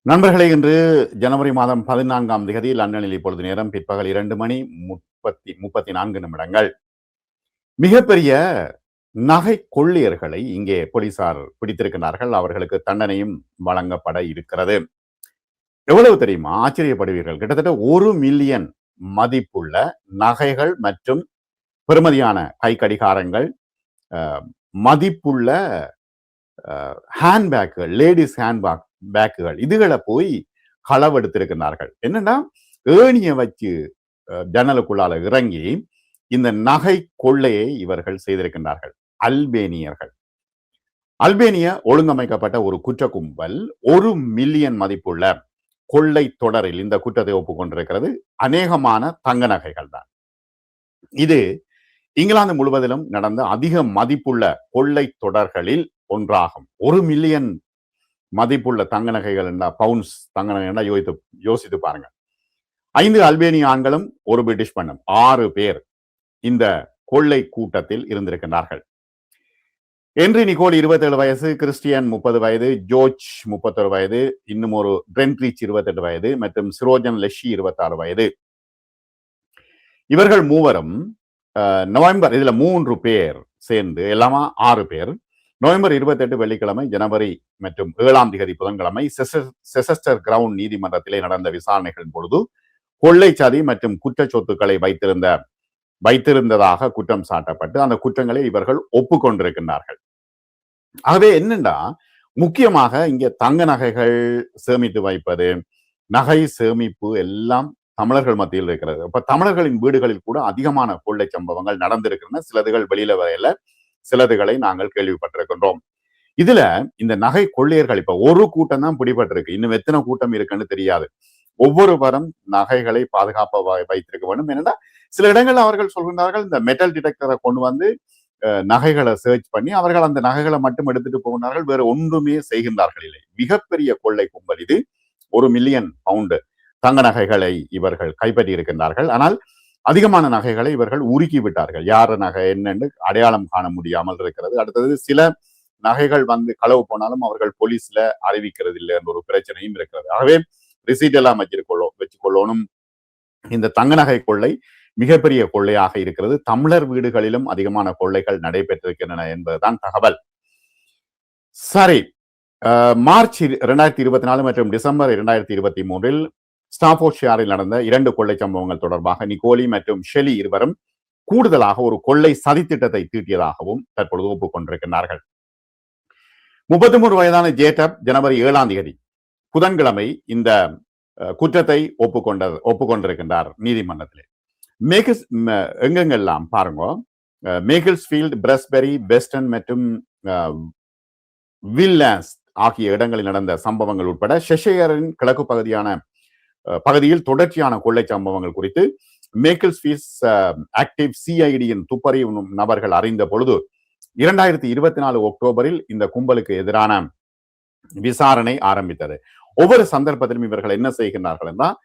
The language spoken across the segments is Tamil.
நண்பர்களே, இன்று ஜனவரி மாதம் 14ஆம் தேதி லண்டனில் இப்பொழுது நேரம் பிற்பகல் 2:34 மிகப்பெரிய நகை கொள்ளையர்களை இங்கே போலீசார் பிடித்திருக்கிறார்கள். அவர்களுக்கு தண்டனையும் வழங்கப்பட இருக்கிறது. எவ்வளவு தெரியுமா? ஆச்சரியப்படுவீர்கள். கிட்டத்தட்ட 1 மில்லியன் மதிப்புள்ள நகைகள் மற்றும் பெறுமதியான கை கடிகாரங்கள், மதிப்புள்ள ஹேண்ட்பேக்குகள், லேடிஸ் பேக்குகள், இதுகளை போய் களவெடுத்திருக்கிறார்கள். என்னன்னா, ஏணிய வச்சு ஜன்னலுக்குள்ளால இறங்கி இந்த நகை கொள்ளையை இவர்கள் செய்திருக்கின்றார்கள். அல்பேனிய ஒழுங்கமைக்கப்பட்ட ஒரு குற்ற கும்பல் 1 மில்லியன் மதிப்புள்ள கொள்ளை தொடரில் இந்த குற்றத்தை ஒப்புக்கொண்டிருக்கிறது. அநேகமான தங்க நகைகள் தான். இது இங்கிலாந்து முழுவதிலும் நடந்த அதிக மதிப்புள்ள கொள்ளை தொடர்களில் ஒன்றாகும். 1 மில்லியன் மதிப்புள்ள தங்க நகைகள் என்ன, பவுன்ஸ் தங்க நகை யோசித்து பாருங்க. 5 அல்பேனிய ஆண்களும் ஒரு பிரிட்டிஷ் பெண்ணும் 6 பேர் இந்த கொள்ளை கூட்டத்தில் இருந்திருக்கிறார்கள். ஹென்றி நிக்கோல் 27 வயசு, கிறிஸ்டியன் 30 வயது, ஜோர்ஜ் 31 வயது, இன்னும் ஒரு ட்ரென்ட்ரிச் 28 வயது மற்றும் சிரோஜன் லெஷி 26 வயது. இவர்கள் மூவரும் நவம்பர், இதுல 3 பேர் சேர்ந்து எல்லாமா 6 பேர், நவம்பர் 28 வெள்ளிக்கிழமை, ஜனவரி மற்றும் 7ஆம் தேதி புதன்கிழமை செசஸ்டர் கிரவுண்ட் நீதிமன்றத்திலே நடந்த விசாரணைகளின் பொழுது கொள்ளை சதி மற்றும் குற்ற சொத்துக்களை வைத்திருந்ததாக குற்றம் சாட்டப்பட்டு அந்த குற்றங்களை இவர்கள் ஒப்புக்கொண்டிருக்கின்றார்கள். ஆகவே என்னண்டா, முக்கியமாக இங்க தங்க நகைகள் சேமித்து வைப்பது, நகை சேமிப்பு எல்லாம் தமிழர்கள் மத்தியில் இருக்கிறது. அப்ப தமிழர்களின் வீடுகளில் கூட அதிகமான கொள்ளை சம்பவங்கள் நடந்திருக்கின்றன. சிலதுகள் வெளியில வரையில, சிலதுகளை நாங்கள் கேள்விப்பட்டிருக்கின்றோம். இதுல இந்த நகை கொள்ளையர்கள் இப்ப ஒரு கூட்டம் தான் பிடிபட்டிருக்கு. இன்னும் எத்தனை கூட்டம் இருக்குன்னு தெரியாது. ஒவ்வொருவரும் நகைகளை பாதுகாப்ப வைத்திருக்க வேண்டும். என்னன்னா, சில இடங்கள் அவர்கள் சொல்கின்றார்கள், இந்த மெட்டல் டிடெக்டரை கொண்டு வந்து நகைகளை சர்ச் பண்ணி அவர்கள் அந்த நகைகளை மட்டும் எடுத்துட்டு போகின்றார்கள், வேற ஒன்றுமே செய்கின்றார்கள் இல்லை. மிகப்பெரிய கொள்ளை கும்பல் இது. 1 மில்லியன் பவுண்டு தங்க நகைகளை இவர்கள் கைப்பற்றி இருக்கின்றார்கள். ஆனால் அதிகமான நகைகளை இவர்கள் உருக்கி விட்டார்கள். யார் நகை என்னன்னு அடையாளம் காண முடியாமல் இருக்கிறது. அடுத்தது, சில நகைகள் வந்து களவு போனாலும் அவர்கள் போலீஸ்ல அறிவிக்கிறது இல்லை என்ற ஒரு பிரச்சனையும் இருக்கிறது. ஆகவே ரிசீட் எல்லாம் வச்சுக்கொள்ளணும். இந்த தங்க நகை கொள்ளை மிகப்பெரிய கொள்ளையாக இருக்கிறது. தமிழர் வீடுகளிலும் அதிகமான கொள்ளைகள் நடைபெற்றிருக்கின்றன என்பதுதான் தகவல். சரி, மார்ச் 2024 மற்றும் டிசம்பர் 2023 ஸ்டாஃபோர்ட்ஷியரில் நடந்த 2 கொள்ளை சம்பவங்கள் தொடர்பாக நிக்கோலி மற்றும் ஷெலி இருவரும் கூடுதலாக ஒரு கொள்ளை சதித்திட்டத்தை தீட்டியதாகவும் தற்பொழுது ஒப்புக்கொண்டிருக்கிறார்கள். 33 வயதான ஜேக்கப் ஜனவரி 7ஆம் தேதி புதன்கிழமை இந்த குற்றத்தை ஒப்புக்கொண்டிருக்கின்றார் நீதிமன்றத்திலே. எங்கெங்கெல்லாம் பாருங்க, மேக்கிள்ஸ்ஃபீல்ட், பிரஸ்பெரி, வெஸ்டன் மற்றும் வில்லான்ஸ் ஆகிய இடங்களில் நடந்த சம்பவங்கள் உட்பட ஷெஷையரின் கிழக்கு பகுதியில் தொடர்ச்சியான கொள்ளை சம்பவங்கள் குறித்து மேக்கிள்ஸ்ஃபீல்ட் ஆக்டிவ் சிஐடியின் துப்பறியும் நபர்கள் அறிந்த பொழுது 2024 அக்டோபரில் இந்த கும்பலுக்கு எதிரான விசாரணை ஆரம்பித்தது. ஒவ்வொரு சந்தர்ப்பத்திலும் இவர்கள் என்ன செய்கின்றார்கள் என்றால்,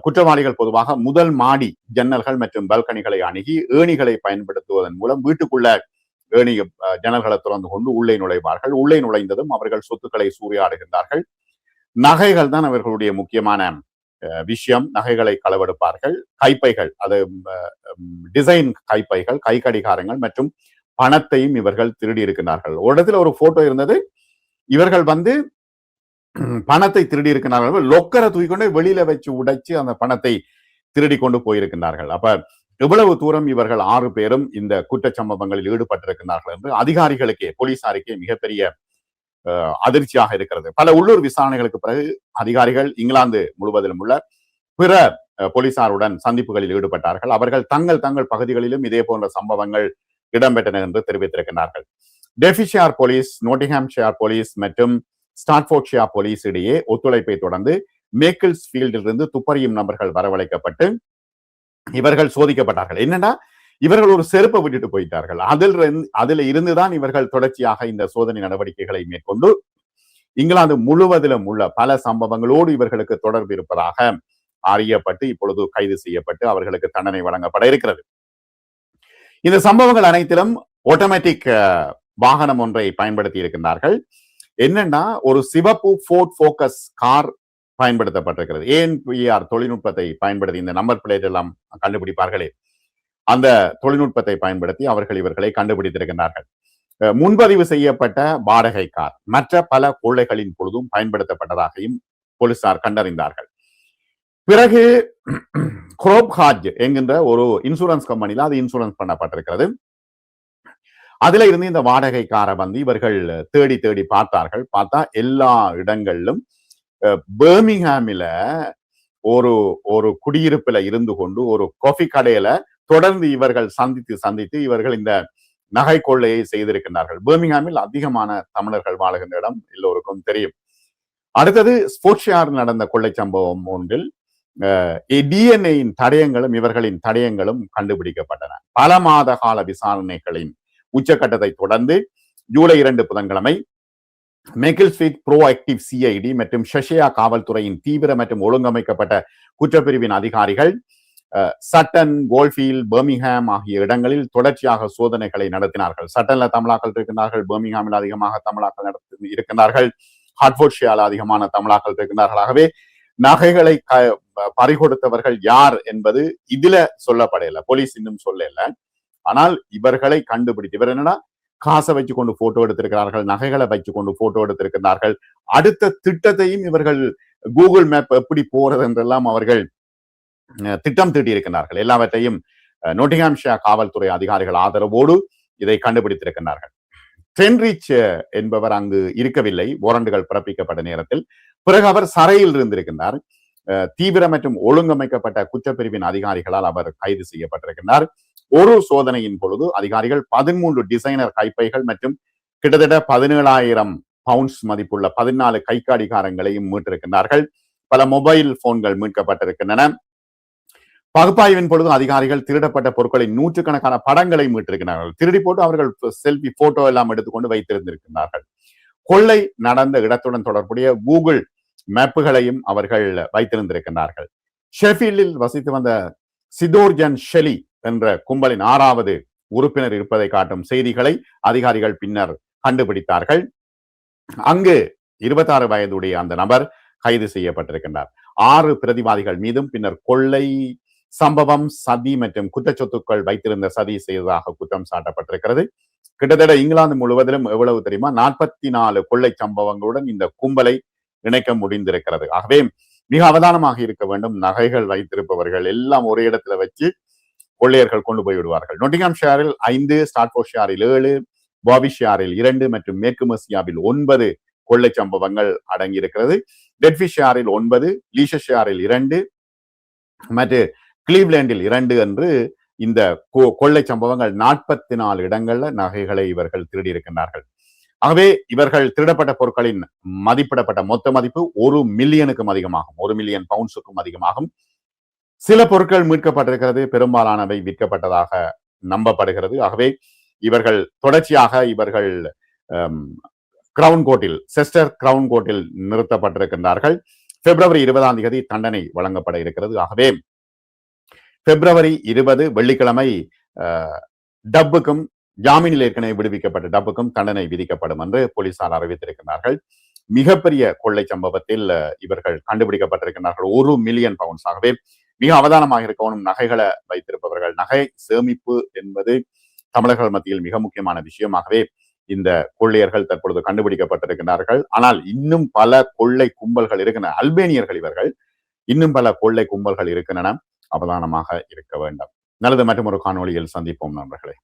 குற்றவாளிகள் பொதுவாக முதல் மாடி ஜன்னல்கள் மற்றும் பால்கனிகளை அணுகி ஏணிகளை பயன்படுத்துவதன் மூலம் வீட்டுக்குள்ள ஏணி ஜன்னல்களை திறந்து கொண்டு உள்ளே நுழைவார்கள். உள்ளே நுழைந்ததும் அவர்கள் சொத்துக்களை சூறையாடுகின்றார்கள். நகைகள் தான் அவர்களுடைய முக்கியமான விஷயம். நகைகளை களவெடுப்பார்கள். கைப்பைகள், அது டிசைன் கைப்பைகள், கை கடிகாரங்கள் மற்றும் பணத்தையும் இவர்கள் திருடி இருக்கின்றார்கள். ஒரு இடத்துல ஒரு போட்டோ இருந்தது, இவர்கள் வந்து பணத்தை திருடி இருக்கிறார்கள், லொக்கரை தூக்கிக்கொண்டு வெளியில வச்சு உடைச்சு அந்த பணத்தை திருடி கொண்டு போயிருக்கிறார்கள். அப்ப எவ்வளவு தூரம் இவர்கள் 6 பேரும் இந்த குற்றச்சம்பவங்களில் ஈடுபட்டிருக்கிறார்கள் என்று அதிகாரிகளுக்கே, போலீசாருக்கே மிகப்பெரிய அதிர்ச்சியாக இருக்கிறது. பல உள்ளூர் விசாரணைகளுக்கு பிறகு அதிகாரிகள் இங்கிலாந்து முழுவதிலும் உள்ள பிற போலீசாருடன் சந்திப்புகளில் ஈடுபட்டார்கள். அவர்கள் தங்கள் பகுதிகளிலும் இதே போன்ற சம்பவங்கள் இடம்பெற்றன என்று தெரிவித்திருக்கிறார்கள். டெஃபிஷியர் போலீஸ், நோட்டிங்ஹாம்ஷயர் போலீஸ் மற்றும் ஸ்டாட்ஃபோர்ட்ஷியர் போலீஸ் இடையே ஒத்துழைப்பை தொடர்ந்து மேக்கிள்ஸ்ஃபீல்டிலிருந்து துப்பறியும் நபர்கள் வரவழைக்கப்பட்டு இவர்கள் சோதிக்கப்பட்டார்கள். என்னன்னா, இவர்கள் ஒரு செருப்பை விட்டுட்டு போயிட்டார்கள். அதில் இருந்துதான் இவர்கள் தொடர்ச்சியாக இந்த சோதனை நடவடிக்கைகளை மேற்கொண்டு இங்கிலாந்து முழுவதிலும் உள்ள பல சம்பவங்களோடு இவர்களுக்கு தொடர்பு இருப்பதாக அறியப்பட்டு இப்பொழுது கைது செய்யப்பட்டு அவர்களுக்கு தண்டனை வழங்கப்பட இருக்கிறது. இந்த சம்பவங்கள் அனைத்திலும் ஆட்டோமேட்டிக் வாகனம் ஒன்றை பயன்படுத்தி இருக்கின்றார்கள். என்னன்னா, ஒரு சிவப்பு ஃபோர்ட் ஃபோக்கஸ் கார் பயன்படுத்தப்பட்டிருக்கிறது. ANPR தொழில்நுட்பத்தை பயன்படுத்தி இந்த நம்பர் பிளேட் எல்லாம் கண்டுபிடிப்பார்களே, அந்த தொழில்நுட்பத்தை பயன்படுத்தி அவர்கள் இவர்களை கண்டுபிடித்திருக்கிறார்கள். முன்பதிவு செய்யப்பட்ட வாடகை கார் மற்ற பல கொள்ளைகளின் பொழுதும் பயன்படுத்தப்பட்டதாகவும் போலீசார் கண்டறிந்தார்கள். பிறகு குரோப்ஹாஜ் என்கின்ற ஒரு இன்சூரன்ஸ் கம்பெனியில அது இன்சூரன்ஸ் பண்ணப்பட்டிருக்கிறது. அதுல இருந்து இந்த வாடகை காரை வந்து இவர்கள் தேடி தேடி பார்த்தார்கள். பார்த்தா எல்லா இடங்களிலும் பர்மிங்ஹாமில ஒரு ஒரு குடியிருப்புல இருந்து கொண்டு ஒரு காஃபி கடையில தொடர்ந்து இவர்கள் சந்தித்து இவர்கள் இந்த நகை கொள்ளையை செய்திருக்கின்றார்கள். பர்மிங்ஹாமில் அதிகமான தமிழர்கள் வாழுகின்ற இடம் எல்லோருக்கும் தெரியும். அடுத்தது ஸ்போர்ட்ஸ்யார்ட் நடந்த கொள்ளை சம்பவம் ஒன்றில் டிஎன்ஏயின் தடயங்களும் இவர்களின் தடயங்களும் கண்டுபிடிக்கப்பட்டன. பல மாத கால விசாரணைகளின் உச்சக்கட்டத்தை தொடர்ந்து ஜூலை 2 புதன்கிழமை மேக்கிள் ஸ்ட்ரீட் ப்ரோ ஆக்டிவ் சிஐடி மற்றும் ஷெஷயா காவல்துறையின் தீவிர மற்றும் ஒழுங்கமைக்கப்பட்ட குற்றப்பிரிவின் அதிகாரிகள் சட்டன், கோல்ஃபீல்ட், பர்மிங்ஹாம் ஆகிய இடங்களில் தொடர்ச்சியாக சோதனைகளை நடத்தினார்கள். சட்டன்ல தமிழாக்கள் இருக்கிறார்கள், பர்மிங்ஹாமில் அதிகமாக தமிழாக்கள் நடத்தி இருக்கிறார்கள், ஹார்ட்ஃபோர்ட்ஷியால அதிகமான தமிழாக்கள் இருக்கிறார்கள். ஆகவே நகைகளை பறிகொடுத்தவர்கள் யார் என்பது இதுல சொல்லப்படல, போலீஸ் இன்னும் சொல்லல. ஆனால் இவர்களை கண்டுபிடித்து இவர் என்னன்னா காசை வச்சு கொண்டு போட்டோ எடுத்திருக்கிறார்கள், நகைகளை வச்சு கொண்டு போட்டோ எடுத்திருக்கிறார்கள். அடுத்த திட்டத்தையும் இவர்கள் கூகுள் மேப் எப்படி போறது என்றெல்லாம் அவர்கள் திட்டம் தீட்டி இருக்கிறார்கள். எல்லாவற்றையும் நோட்டிங்ஹாம்ஷயர் காவல்துறை அதிகாரிகள் ஆதரவோடு இதை கண்டுபிடித்திருக்கிறார்கள். டென்ரிச் என்பவர் அங்கு இருக்கவில்லை வாரண்டுகள் பிறப்பிக்கப்பட்ட நேரத்தில். பிறகு அவர் சரையில் இருந்திருக்கிறார். தீவிர மற்றும் ஒழுங்கமைக்கப்பட்ட குற்றப்பிரிவின் அதிகாரிகளால் அவர் கைது செய்யப்பட்டிருக்கிறார். ஒரு சோதனையின் பொழுது அதிகாரிகள் 13 டிசைனர் கைப்பைகள் மற்றும் கிட்டத்தட்ட 17,000 பவுண்ட்ஸ் மதிப்புள்ள 14 கை கடிகாரங்களையும் மீட்டிருக்கிறார்கள். பல மொபைல் போன்கள் மீட்கப்பட்டிருக்கின்றன. பகுப்பாய்வின் பொழுது அதிகாரிகள் திருடப்பட்ட பொருட்களின் நூற்றுக்கணக்கான படங்களை மீட்டிருக்கிறார்கள். திருடி போட்டு அவர்கள் செல்ஃபி போட்டோ எல்லாம் எடுத்துக்கொண்டு வைத்திருந்திருக்கிறார்கள். கொள்ளை நடந்த இடத்துடன் தொடர்புடைய கூகுள் மேப்புகளையும் அவர்கள் வைத்திருந்திருக்கிறார்கள். ஷெஃபீல்டில் வசித்து வந்த சிதோர்ஜன் ஷெலி என்ற கும்பலின் 6வது உறுப்பினர் இருப்பதை காட்டும் செய்திகளை அதிகாரிகள் பின்னர் கண்டுபிடித்தார்கள். அங்கு 26 வயதுடைய அந்த நபர் கைது செய்யப்பட்டிருக்கின்றார். 6 பிரதிவாதிகள் மீதும் பின்னர் கொள்ளை சம்பவம், சதி மற்றும் குற்றச்சொத்துக்கள் வைத்திருந்த சதி செய்ததாக குற்றம் சாட்டப்பட்டிருக்கிறது. கிட்டத்தட்ட இங்கிலாந்து முழுவதிலும் எவ்வளவு தெரியுமா 44 கொள்ளை சம்பவங்களுடன் இந்த கும்பலை இணைக்க முடிந்திருக்கிறது. ஆகவே மிக அவதானமாக இருக்க வேண்டும். நகைகள் வைத்திருப்பவர்கள் எல்லாம் ஒரு இடத்துல வச்சு கொள்ளையர்கள் கொண்டு போய் விடுவார்கள். நொட்டிங்ஹாம்ஷயரில் 5, ஸ்டாட்ஃபோர்ட்ஷயரில் 7, பாபிஷியாரில் 2 மற்றும் மேற்கு மெர்சியாவில் 9 கொள்ளை சம்பவங்கள் அடங்கியிருக்கிறது. டெட்ஃபிஷியாரில் 9, லீஷஷியாரில் 2 மற்றும் கிளீவ்லேண்டில் 2 என்று இந்த கொள்ளை சம்பவங்கள் 44 இடங்கள்ல நகைகளை இவர்கள் திருடி இருக்கின்றார்கள். ஆகவே இவர்கள் திருடப்பட்ட பொருட்களின் மதிப்பிடப்பட்ட மொத்த மதிப்பு 1 மில்லியனுக்கும் அதிகமாகும், 1 மில்லியன் பவுண்ட்ஸுக்கும் அதிகமாகும். சில பொருட்கள் மீட்கப்பட்டிருக்கிறது, பெரும்பாலானவை விற்கப்பட்டதாக நம்பப்படுகிறது. ஆகவே இவர்கள் தொடர்ச்சியாக இவர்கள் கிரவுன் கோர்ட்டில், செஸ்டர் கிரவுன் கோர்ட்டில் நிறுத்தப்பட்டிருக்கின்றார்கள். பிப்ரவரி 20ஆம் தேதி தண்டனை வழங்கப்பட இருக்கிறது. ஆகவே பிப்ரவரி 20 வெள்ளிக்கிழமை டப்புக்கும் ஜாமீனில் ஏற்கனவே விடுவிக்கப்பட்ட டப்புக்கும் தண்டனை விதிக்கப்படும் என்று போலீசார் அறிவித்திருக்கிறார்கள். மிகப்பெரிய கொள்ளை சம்பவத்தில் இவர்கள் கண்டுபிடிக்கப்பட்டிருக்கிறார்கள். 1 மில்லியன் பவுண்ட்ஸ். ஆகவே மிக அவதானமாக இருக்கணும். நகைகளை வைத்திருப்பவர்கள், நகை சேமிப்பு என்பது தமிழர்கள் மத்தியில் மிக முக்கியமான விஷயமாகவே இந்த கொள்ளையர்கள் தற்பொழுது கண்டுபிடிக்கப்பட்டிருக்கிறார்கள். ஆனால் இன்னும் பல கொள்ளை கும்பல்கள் இருக்கின்றன. அல்பேனியர்கள் இவர்கள். இன்னும் பல கொள்ளை கும்பல்கள் இருக்கின்றன. அவதானமாக இருக்க வேண்டும். நல்லது. மற்றும் ஒரு காணொளியில் சந்திப்போம் நண்பர்களே.